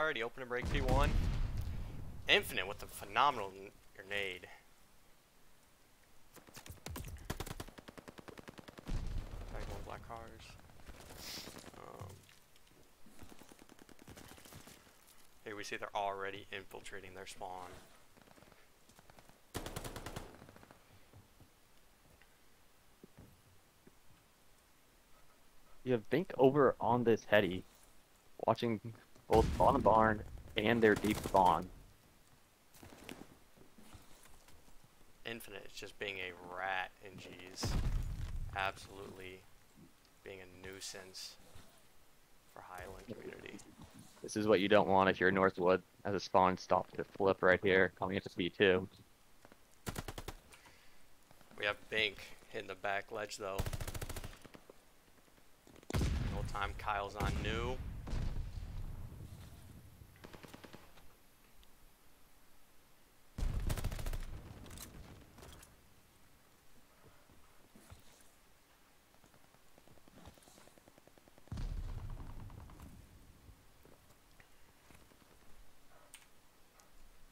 already open to break P1. Infinite with a phenomenal grenade. Going black cars. Here we see they're already infiltrating their spawn. You have Bink over on this heady, watching both bottom barn and their deep spawn. Infinite is just being a rat in G's. Absolutely being a nuisance for Highland community. This is what you don't want if you're Northwood, as a spawn stops to flip right here, coming into P2. We have Bink hitting the back ledge though. The whole time Kyle's on new.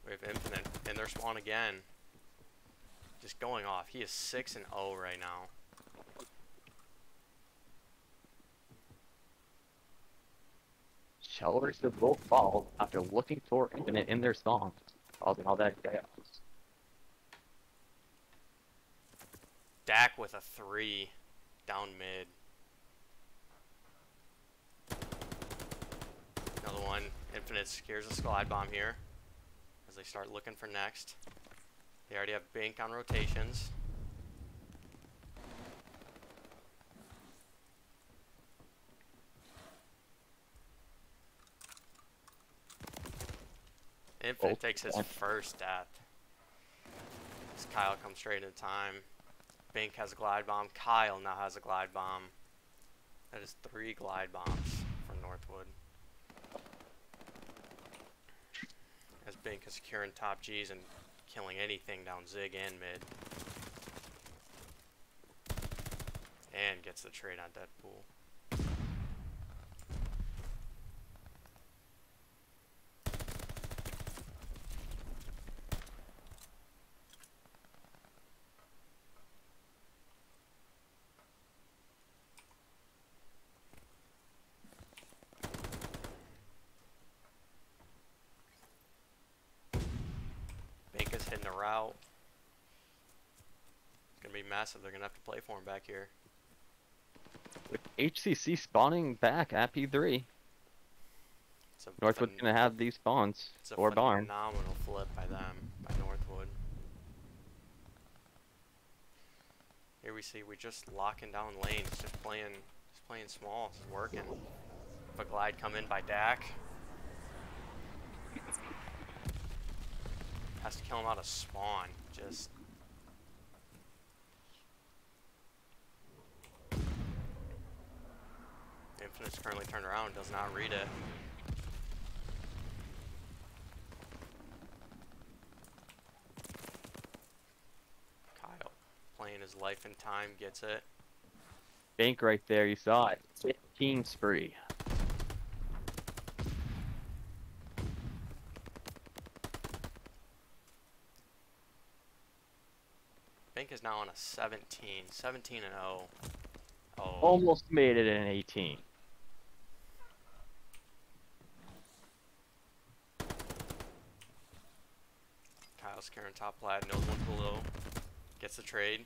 We have Infinite in their spawn again. Just going off. He is 6-0 right now. Shellers have both fall after looking for Infinite in their spawn, causing all that chaos. Dak with a 3 down mid. Another one. Infinite secures a slide bomb here as they start looking for next. They already have Bink on rotations. Infinite takes his first death. As Kyle comes straight into time. Bink has a glide bomb. Kyle now has a glide bomb. That is 3 glide bombs from Northwood. As Bink is securing top G's and killing anything down Zig and mid. And gets the trade on Deadpool. Bink is hitting the route. It's going to be massive. They're going to have to play for him back here. With HCC spawning back at P3, Northwood's going to have these spawns for barn. It's a phenomenal flip by them, by Northwood. Here we see we're just locking down lanes, just playing small. This is working. A glide come in by Dak. Has to kill him out of spawn. Just Infinite's currently turned around, does not read it. Kyle playing his life and time, gets it. Bink right there, you saw it. 15 spree. Bink is now on a 17 and 0. Oh. Almost made it in 18. Kyle's carrying top plat, knows what's below. Gets the trade.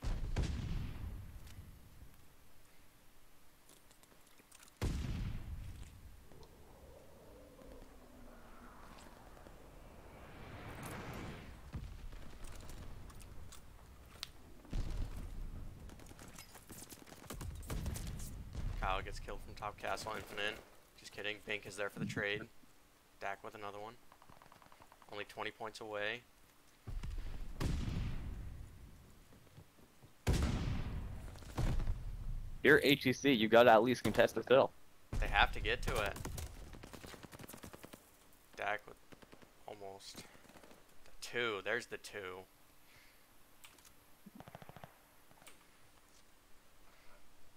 Kyle gets killed from top castle, Infinite. Just kidding, Bink is there for the trade. Dak with another one. Only 20 points away. You're HEC, you gotta at least contest the fill. They have to get to it. Dak with almost the 2. There's the 2.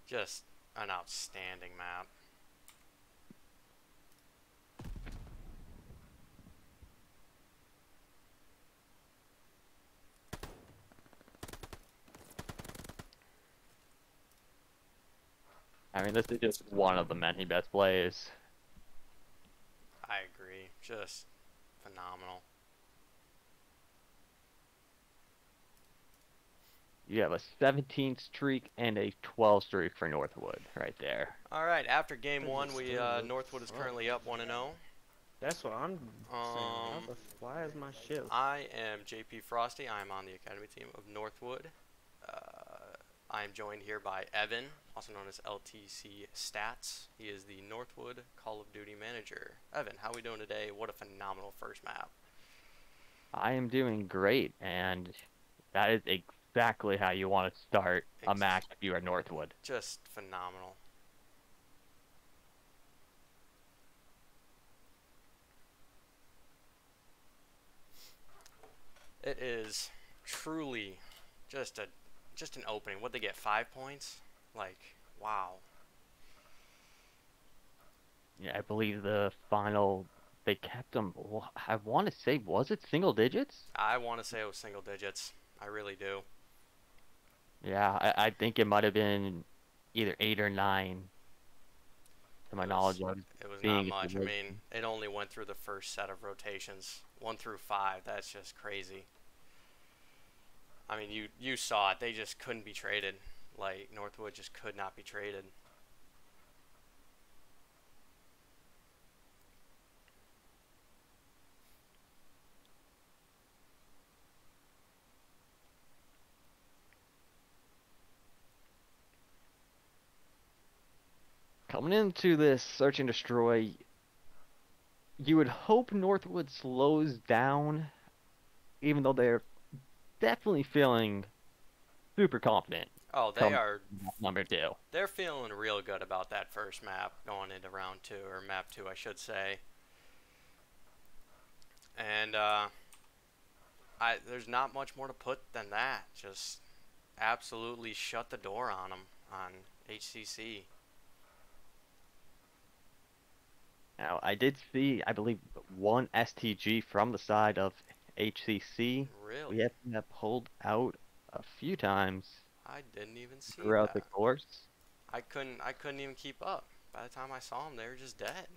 Just an outstanding map. I mean, this is just one of the many best plays. I agree. Just phenomenal. You have a 17 streak and a 12 streak for Northwood right there. All right, after game This one, is we still good Northwood is fuck. currently up 1-0. That's what I'm saying. Why is my shit? I am JP Frosty. I am on the academy team of Northwood. I am joined here by Evan, also known as LTC Stats. He is the Northwood Call of Duty manager. Evan, how are we doing today? What a phenomenal first map. I am doing great, and that is exactly how you want to start a match if you are Northwood. Just phenomenal. It is truly just an opening. What'd they get, 5 points? Like, wow. Yeah, I believe the final, they kept them, I want to say, was it single digits? I want to say it was single digits. I really do. Yeah, I think it might have been either 8 or 9, to my knowledge. It was not much. I mean, it only went through the first set of rotations. 1 through 5, that's just crazy. I mean, you saw it. They just couldn't be traded. Like, Northwood just could not be traded. Coming into this search and destroy, you would hope Northwood slows down, even though they're definitely feeling super confident. Oh, they are. Number 2. They're feeling real good about that first map going into round 2, or map 2, I should say. And there's not much more to put than that. Just absolutely shut the door on them on HCC. Now, I did see, I believe, one STG from the side of HCC. Really? We have that pulled out a few times. I didn't even see throughout that. the course. I couldn't even keep up. By the time I saw them, they were just dead.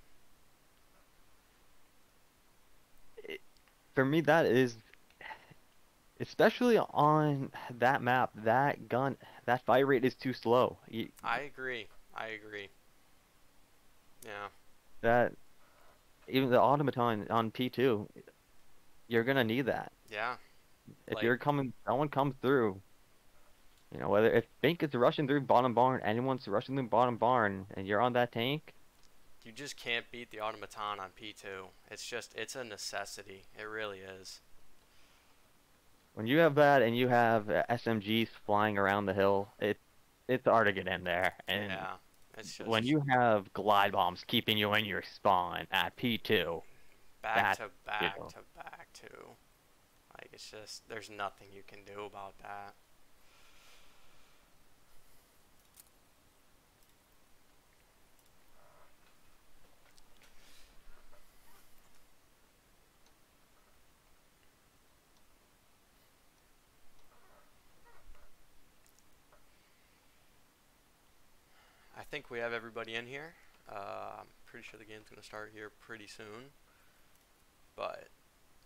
For me, that is, especially on that map, that fire rate is too slow. I agree. I agree. Yeah. That, even the automaton on P2, you're gonna need that. Yeah. If Like, you're coming, someone comes through. You know, whether if Bink is rushing through bottom barn, anyone's rushing through bottom barn, and you're on that tank, you just can't beat the automaton on P2. It's a necessity. It really is. when you have that and you have SMGs flying around the hill, it's hard to get in there. And yeah. It's just when you have glide bombs keeping you in your spawn at P2, back to back to back too. Like, it's just, there's nothing you can do about that. I think we have everybody in here. I'm pretty sure the game's going to start here pretty soon. But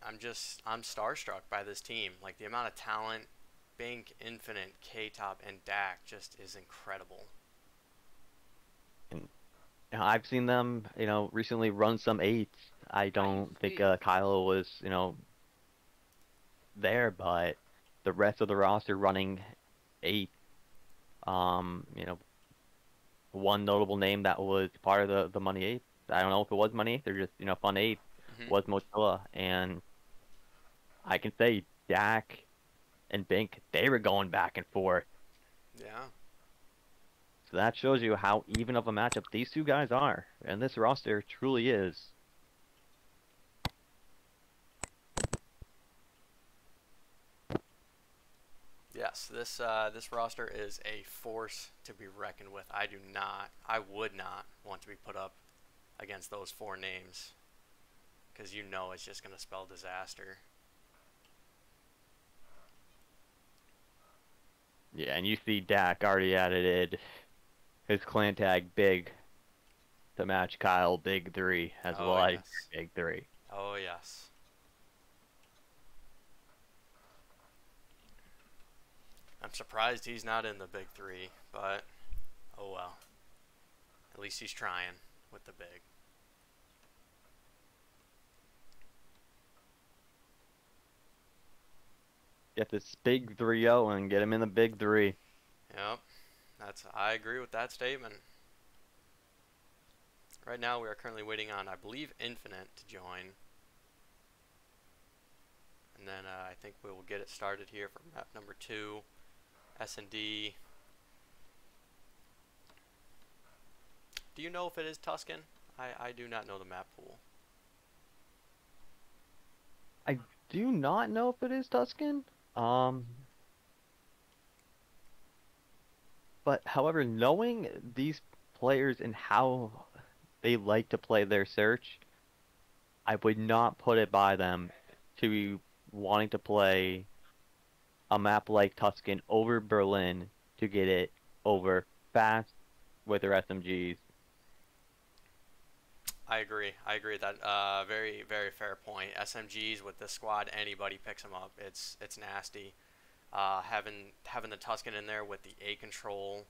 I'm starstruck by this team. Like, the amount of talent, Bink, Infinite, K-Top, and Dak just is incredible. And I've seen them, recently run some 8s. I don't think Kyle was, there, but the rest of the roster running 8. One notable name that was part of the Money 8. I don't know if it was Money 8 or just, Fun 8, was Motilla. And I can say Dak and Bink, they were going back and forth. Yeah. So that shows you how even of a matchup these two guys are. And this roster truly is. Yes, this roster is a force to be reckoned with. I would not want to be put up against those 4 names, because it's just going to spell disaster. Yeah, and you see Dak already added his clan tag big to match Kyle Big 3 as Oh, well. yes. Big 3. Oh, yes. I'm surprised he's not in the big 3, but oh well. At least he's trying with the big. Get this big 3-0 and get him in the big 3. Yep. I agree with that statement. Right now we are currently waiting on, I believe, Infinite to join. And then I think we will get it started here for map number 2. S&D. Do you know if it is Tuscan? I do not know the map pool. I do not know if it is Tuscan. But however, knowing these players and how they like to play their search, I would not put it by them to be wanting to play a map like Tuscan over Berlin to get it over fast with their SMGs. I agree. I agree that very very fair point. SMGs with this squad, anybody picks them up. It's nasty. Having the Tuscan in there with the A control,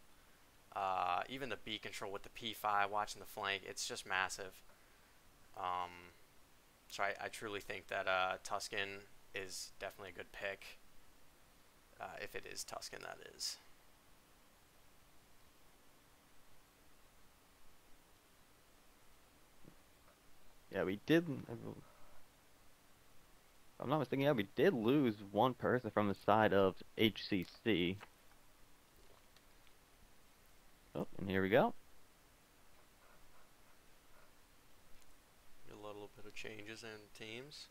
even the B control with the P5, watching the flank, it's just massive. So I truly think that Tuscan is definitely a good pick. If it is Tuscan, that is. Yeah, we did. If I'm not mistaken, yeah, we did lose one person from the side of HCC. Oh, and here we go. A little bit of changes in teams.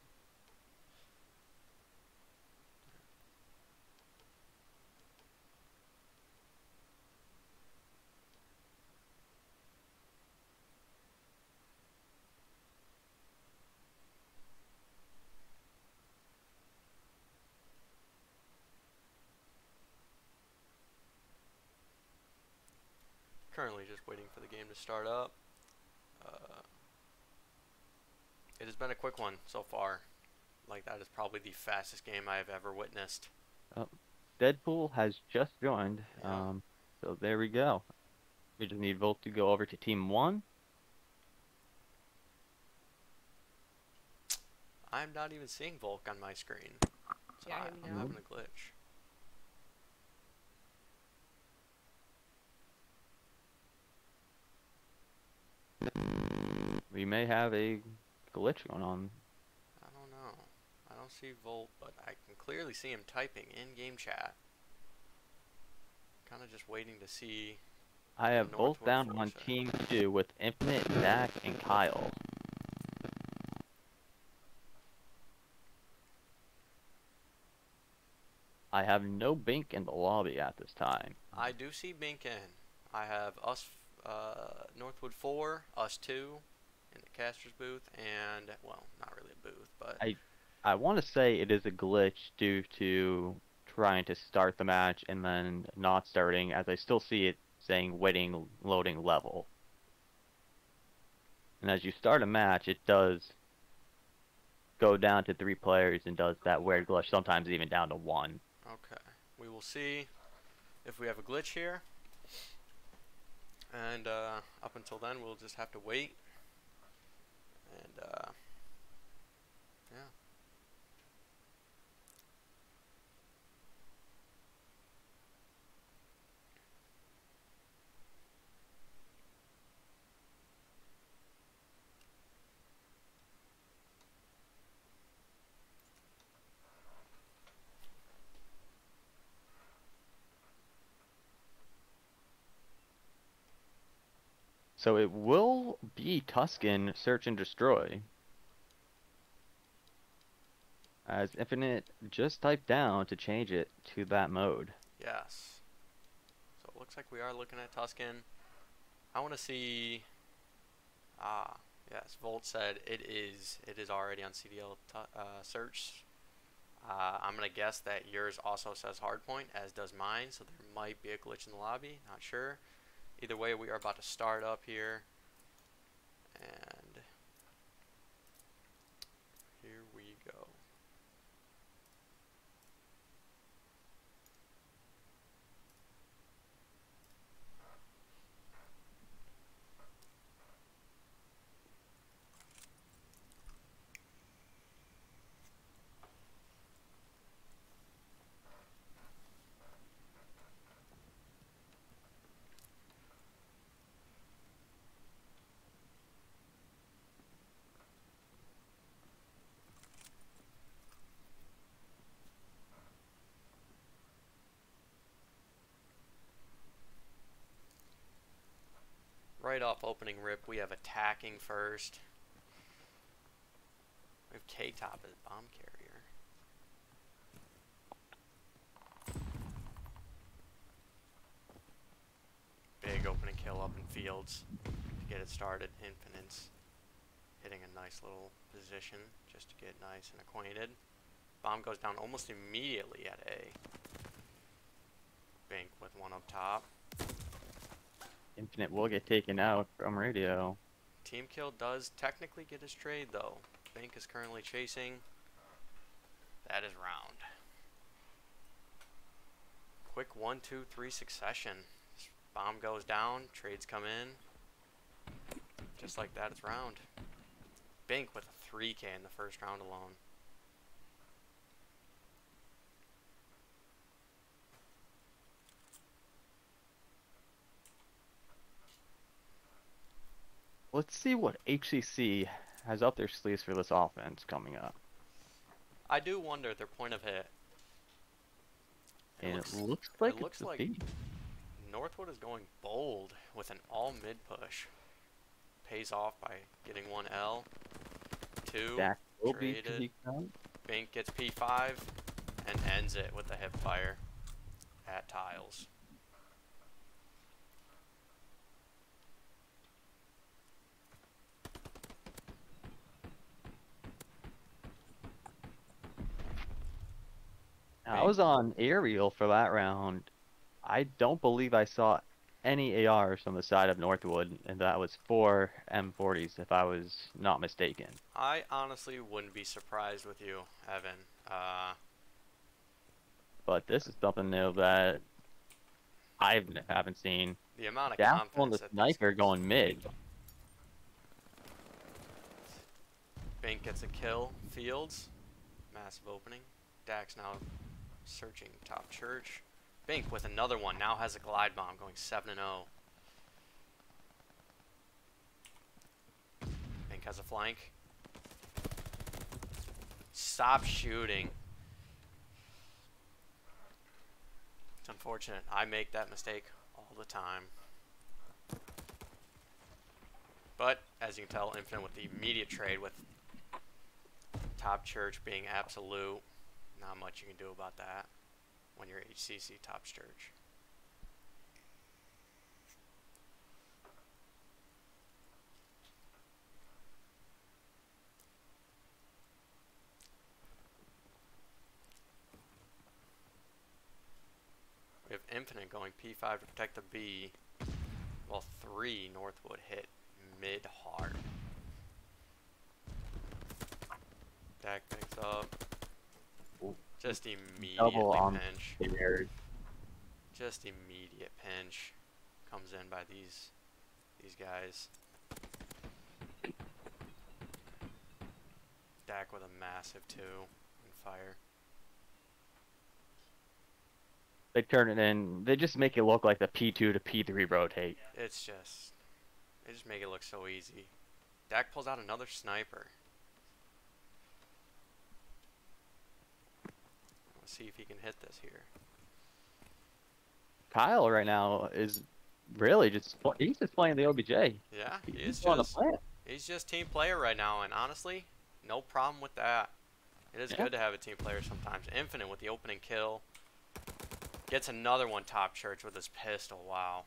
Currently just waiting for the game to start up. It has been a quick one so far. Like, that is probably the fastest game I have ever witnessed. Oh, Deadpool has just joined. Yeah. So there we go. We just need Volt to go over to Team 1. I'm not even seeing Volk on my screen. So Yeah, I'm having a glitch. We may have a glitch going on. I don't know. I don't see Volt, but I can clearly see him typing in game chat. Kind of just waiting to see. I have Volt Northwood down force on it. Team 2 with Infinite, Zach, and Kyle. I have no Bink in the lobby at this time. I do see Bink in. I have us, Northwood 4, us 2 in the caster's booth, and, well, not really a booth, but... I want to say it is a glitch due to trying to start the match and then not starting, as I still see it saying waiting loading level. And as you start a match, it does go down to 3 players and does that weird glitch, sometimes even down to 1. Okay. We will see if we have a glitch here. And up until then, we'll just have to wait. And, yeah. So it will be Tuscan Search and Destroy. As Infinite just typed down to change it to that mode. Yes. So it looks like we are looking at Tuscan. I want to see... Ah, yes. Volt said it is already on CDL search. I'm going to guess that yours also says hardpoint, as does mine, so there might be a glitch in the lobby. Not sure. Either way, we are about to start up here. And here we go. Right off opening rip, we have attacking first. We have K-Top as bomb carrier. Big opening kill up in fields to get it started. Infinite's hitting a nice little position just to get nice and acquainted. Bomb goes down almost immediately at A. Bink with one up top. Infinite will get taken out from radio. Team kill does technically get his trade though. Bink is currently chasing. That is round. Quick 1, 2, 3 succession. Bomb goes down, trades come in. Just like that, it's round. Bink with a 3K in the first round alone. Let's see what HCC has up their sleeves for this offense coming up. I do wonder their point of hit. And it looks like Northwood is going bold with an all mid push. Pays off by getting 1L. 2 traded. Bink gets P5 and ends it with a hip fire at tiles. I was on aerial for that round. I don't believe I saw any ARs from the side of Northwood, and that was 4 M40s, if I was not mistaken. I honestly wouldn't be surprised with you, Evan. But this is something new that I haven't seen. The amount of Down confidence on the that sniper going mid. Bink gets a kill. Fields. Massive opening. Dax now searching top church. Bink with another one. Now has a glide bomb going 7-0. Bink has a flank. Stop shooting. It's unfortunate. I make that mistake all the time. But, as you can tell, Infinite with the immediate trade with top church being absolute. Not much you can do about that when you're HCC top church. We have Infinite going P5 to protect the B, while 3 Northwood hit mid hard. Dak picks up. Just immediately pinch. Just immediate pinch comes in by these guys. Dak with a massive 2 and fire. They turn it in. They just make it look like the P2 to P3 rotate. It's just, they just make it look so easy. Dak pulls out another sniper. Let's see if he can hit this here. Kyle right now is really he's just playing the OBJ. Yeah, he's just team player right now, and honestly, no problem with that. It is good to have a team player sometimes. Infinite with the opening kill. Gets another one top church with his pistol. Wow.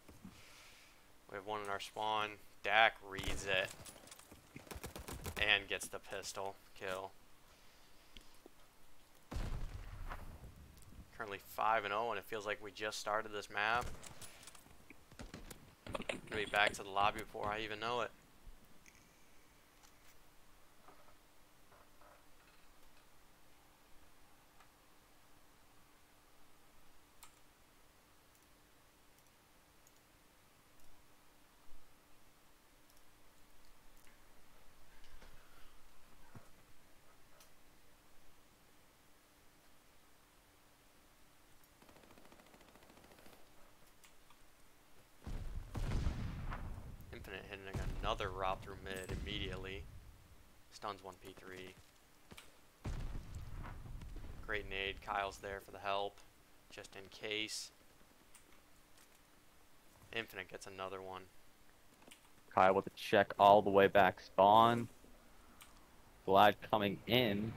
We have one in our spawn. Dak reads it and gets the pistol kill. Currently 5-0, and it feels like we just started this map. Gonna be back to the lobby before I even know it. Infinite hitting another route through mid immediately. Stuns 1p3. Great nade. Kyle's there for the help, just in case. Infinite gets another one. Kyle with a check all the way back spawn. Glad coming in.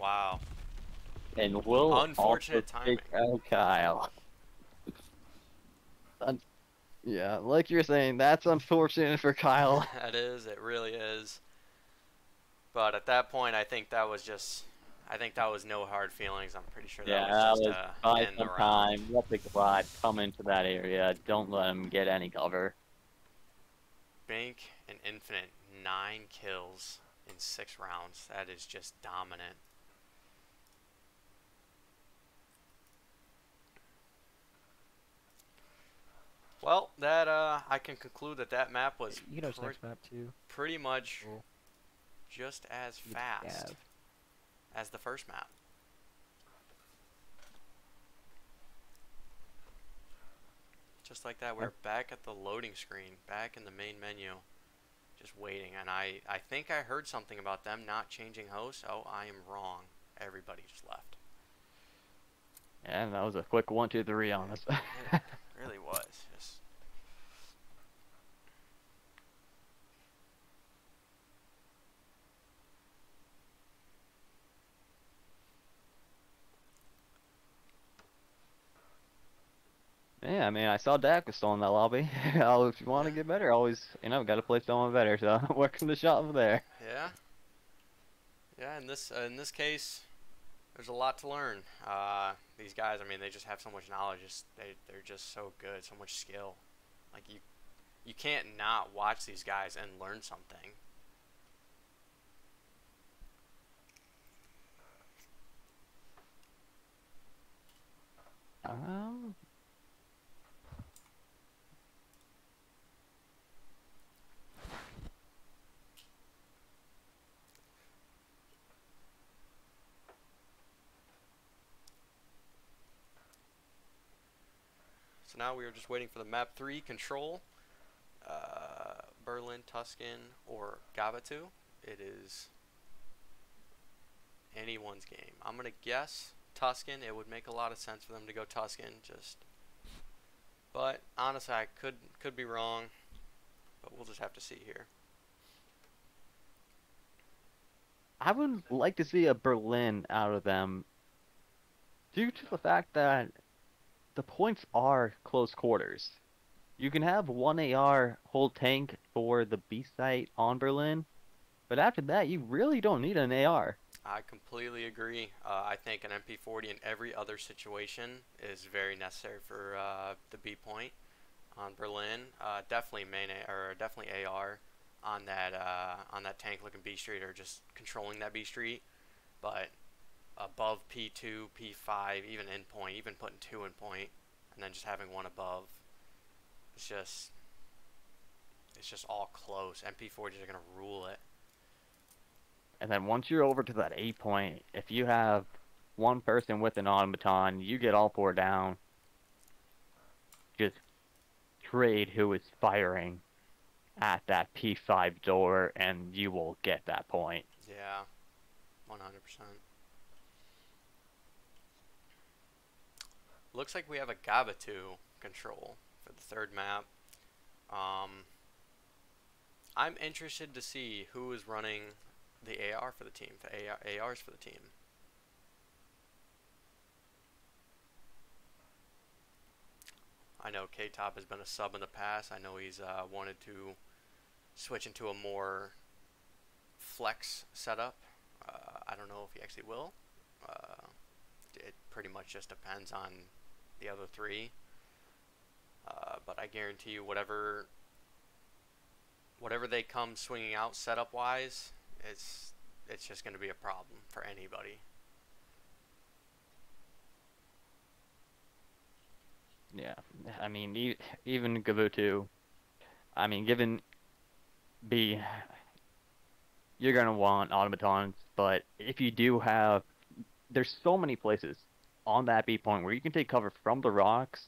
Wow. And will Unfortunate also take out Kyle. Yeah, like you're saying, that's unfortunate for Kyle. That is, it really is. But at that point, I think that was no hard feelings. I'm pretty sure that Yeah, was just buy end the some round. time. Let the Glide come into that area. Don't let him get any cover. Bank and Infinite, 9 kills in 6 rounds. That is just dominant. Well, that I can conclude that map was You know, next map too. pretty much Cool. just as fast as the first map. Just like that, we're back at the loading screen, back in the main menu, just waiting. And I think I heard something about them not changing hosts. Oh, I am wrong. Everybody just left. And that was a quick 1, 2, 3 on us. It really was. Just Yeah, I mean, I saw Dak was still in that lobby. If you want to get better, always, got to play someone better. So working the shot over there. yeah. Yeah, in this case, there's a lot to learn. These guys, I mean, they just have so much knowledge. They're just so good, so much skill. Like you can't not watch these guys and learn something. So now we are just waiting for the map 3 control. Berlin, Tuscan, or Gavatu. It is anyone's game. I'm gonna guess Tuscan. It would make a lot of sense for them to go Tuscan. But honestly, I could be wrong. But we'll just have to see here. I would like to see a Berlin out of them, due to the fact that the points are close quarters. You can have one AR hold tank for the B site on Berlin, but after that, you really don't need an AR. I completely agree. I think an MP40 in every other situation is very necessary for the B point on Berlin. Definitely definitely AR on that tank looking B street, or just controlling that B street. But above P2, P5, even in point, even putting 2 in point, and then just having 1 above. It's just all close. MP40s are gonna rule it. And then once you're over to that A point, if you have one person with an automaton, you get all 4 down. Just trade who is firing at that P5 door, and you will get that point. Yeah, 100%. Looks like we have a Gavatu control for the 3rd map. I'm interested to see who is running the AR for the team, the ARs for the team. I know K-Top has been a sub in the past. I know he's wanted to switch into a more flex setup. I don't know if he actually will. It pretty much just depends on the other 3. But but I guarantee you whatever they come swinging out setup wise, it's just going to be a problem for anybody. Yeah, I mean, even Gavutu, I mean, given B, you're going to want automatons, but if you do have, there's so many places on that B point where you can take cover from the rocks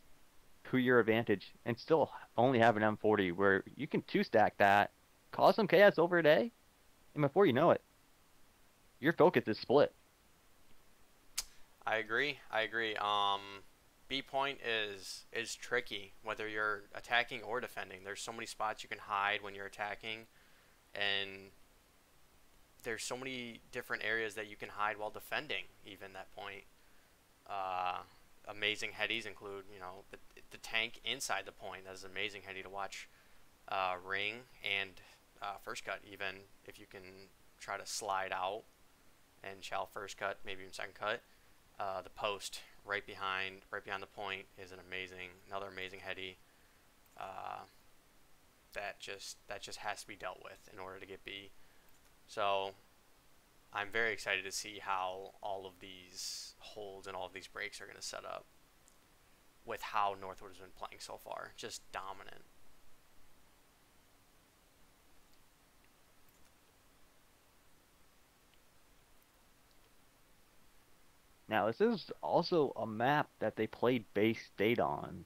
to your advantage and still only have an M40 where you can two-stack that, cause some chaos over a day, and before you know it, your focus is split. I agree. B point is tricky whether you're attacking or defending. There's so many spots you can hide when you're attacking, and there's so many different areas that you can hide while defending. Even that point, amazing headies include, you know, the tank inside the point. That's an amazing heady to watch. Ring and first cut, even if you can try to slide out and shell first cut, maybe even second cut. The post right behind the point is another amazing heady. That just has to be dealt with in order to get B. So I'm very excited to see how all of these holds and all of these breaks are going to set up with how Northwood has been playing so far. Just dominant. Now, this is also a map that they played Bay State on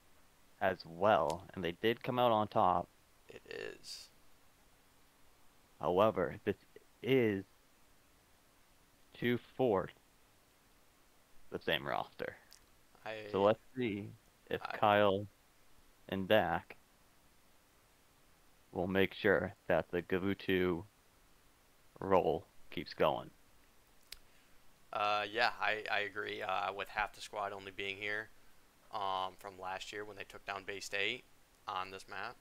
as well, and they did come out on top. It is. However, this is 2/4 the same roster. So let's see if Kyle and Dak will make sure that the Gavutu roll keeps going. Yeah, I agree. With half the squad only being here from last year when they took down Bay State on this map,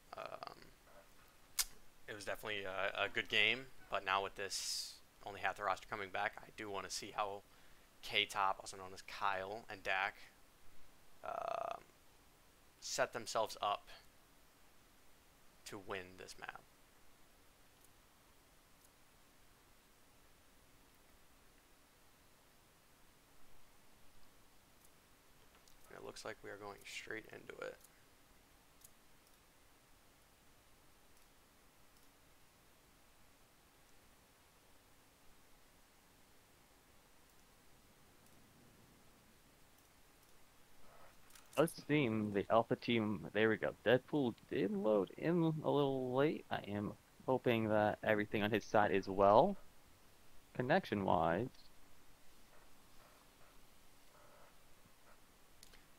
it was definitely a good game. But now with this only half the roster coming back, I do want to see how K-Top, also known as Kyle, and Dak set themselves up to win this map. It looks like we are going straight into it. Let's see the Alpha team. There we go. Deadpool did load in a little late. I am hoping that everything on his side is well, connection-wise.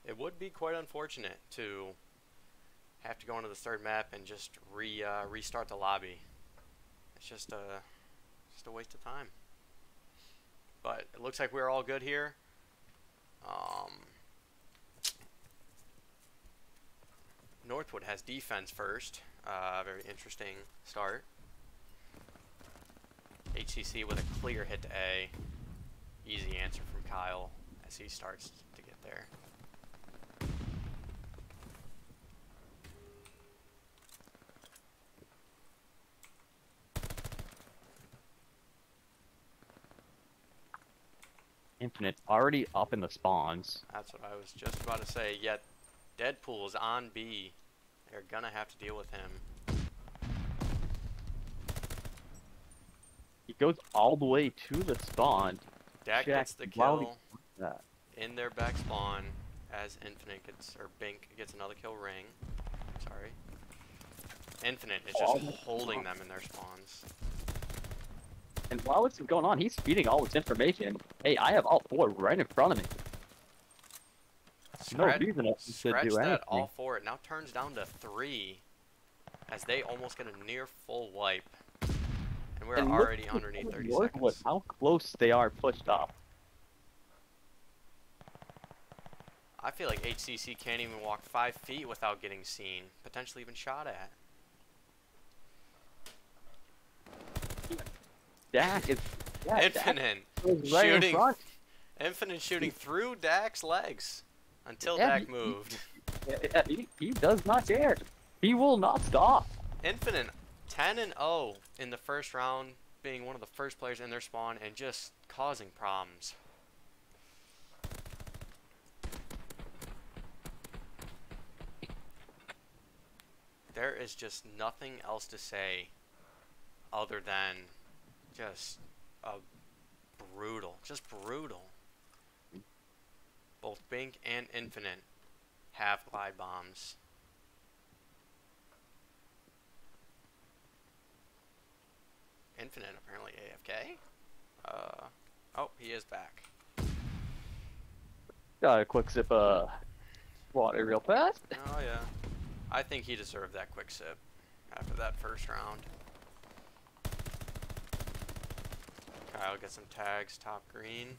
It would be quite unfortunate to have to go into the third map and just restart the lobby. It's just a waste of time. But it looks like we're all good here. Northwood has defense first. Very interesting start. HCC with a clear hit to A. Easy answer from Kyle as he starts to get there. Infinite already up in the spawns. That's what I was just about to say. Yet Deadpool is on B. They're gonna have to deal with him. He goes all the way to the spawn. Dak gets the kill in their back spawn as Infinite gets, or Bink gets another kill. Ring. Sorry. Infinite is just holding them in their spawns. And while this is going on, he's feeding all this information. Hey, I have all four right in front of me. No reason to do anything. All four. It now turns down to 3 as they almost get a near full wipe. And we're already underneath 30 seconds. How close they are pushed up. I feel like HCC can't even walk 5 feet without getting seen, potentially even shot at. Dak is Infinite right Infinite shooting through Dak's legs until Dak moved. He does not care. He will not stop. Infinite 10-0 in the first round, being one of the first players in their spawn and just causing problems. There is just nothing else to say other than just brutal. Both Bink and Infinite have glide bombs. Infinite apparently AFK. Oh, he is back. Got a quick sip of water real fast. Oh yeah. I think he deserved that quick sip after that first round. Kyle gets some tags, top green.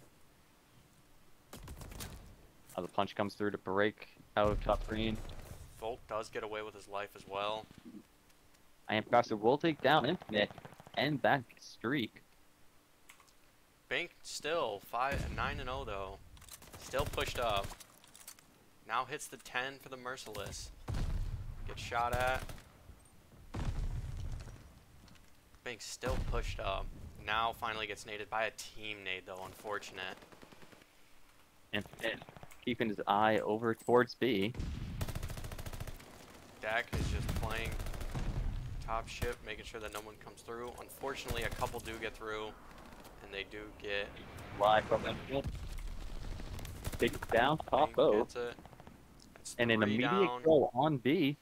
The punch comes through to break out top green. Volk does get away with his life as well. I am Faster will take down Infinite and that streak. Bink still 9-0 though. Still pushed up. Now hits the 10 for the Merciless. Gets shot at. Bink still pushed up. Now finally gets naded by a team nade though, unfortunate. Infinite keeping his eye over towards B. Dak is just playing top ship, making sure that no one comes through. Unfortunately, a couple do get through, and they do get Live from Infinite. Take it down, top O. gets it. That's And an 3 immediate down. kill on B.